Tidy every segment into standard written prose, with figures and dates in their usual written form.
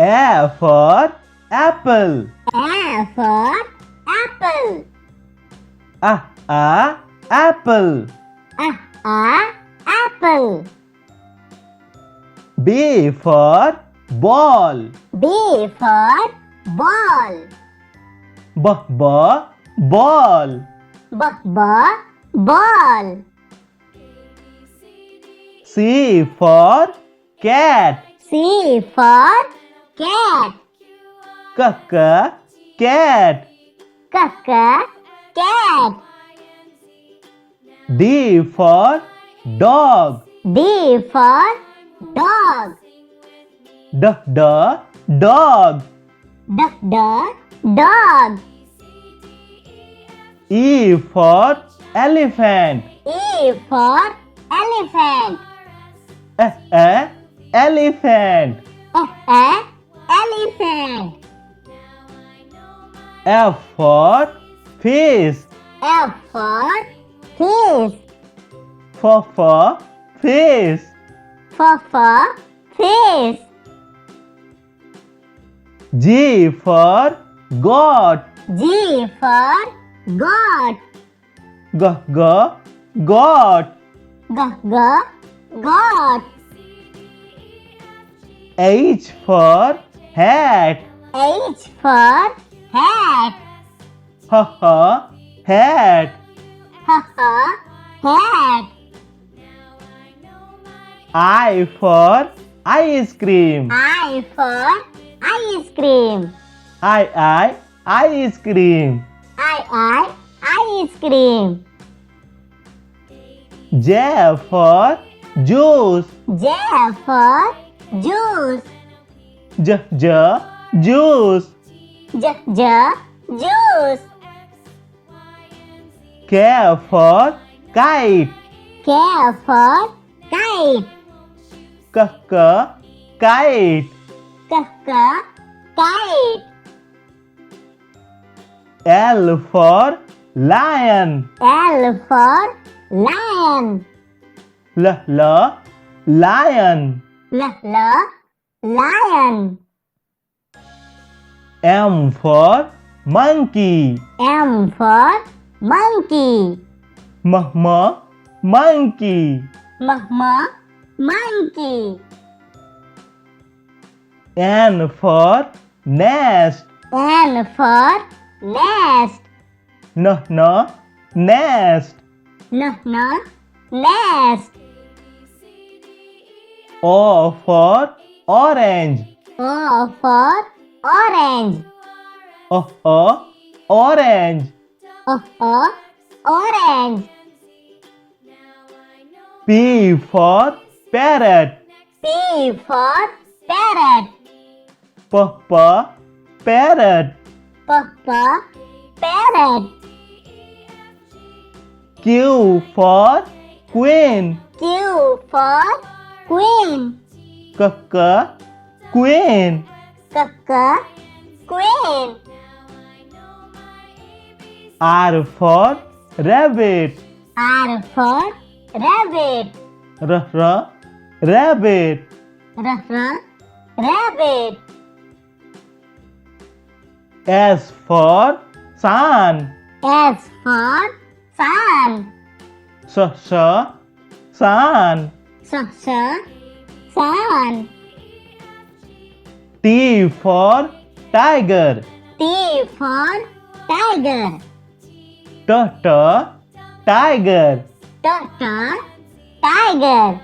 A for apple. A for apple. Apple. Apple. B for ball. B for ball. Ball. Ball. C for cat. C for cat. Cat. Cat. D for dog. D for dog. Dog. Dog. E for elephant. E for elephant. Elephant. Elephant. F for fish. F for fish. Fish. For fish. G for goat. G for goat. Goat. Goat. H for hat. H for hat. Hat. Hat. I for ice cream. I for ice cream. Ice cream. Ice cream. J for juice. J for juice. Juice. Juice. K for kite. K for kite. Kite. Kite. L for lion. L for lion. Lion. Lion. M for monkey. M for monkey. Monkey. Monkey. N for nest. N for nest. Nest. Nest. O for orange. O for orange. Orange. Orange. P for parrot. P for parrot. Parrot. Parrot. Q for queen. Q for queen. Queen. Queen. R for rabbit. R for rabbit. Rabbit. Rabbit. S for sun. S for sun. Sun. Sun. T for tiger. T for tiger. Tiger. Tiger.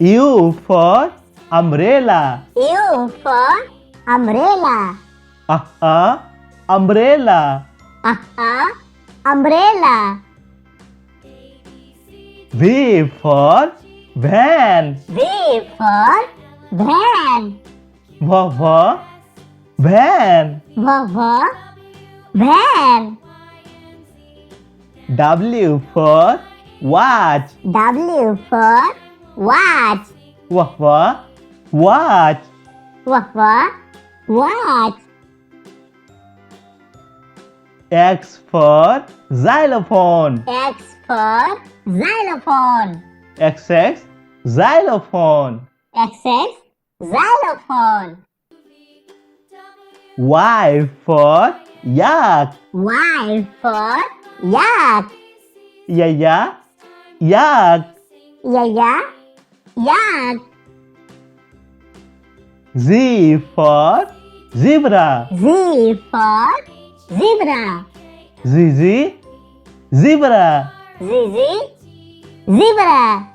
U for umbrella. U for umbrella. Umbrella. Umbrella. V for van. V for van. Van. Van. W for watch. W for watch. Watch. Watch. X for xylophone. X for xylophone. XX xylophone. XX xylophone. Y for yak. Y for yak. Yak. Yak. Yak. Z for zebra. Z for zebra. Z. Zebra. Z. Zebra.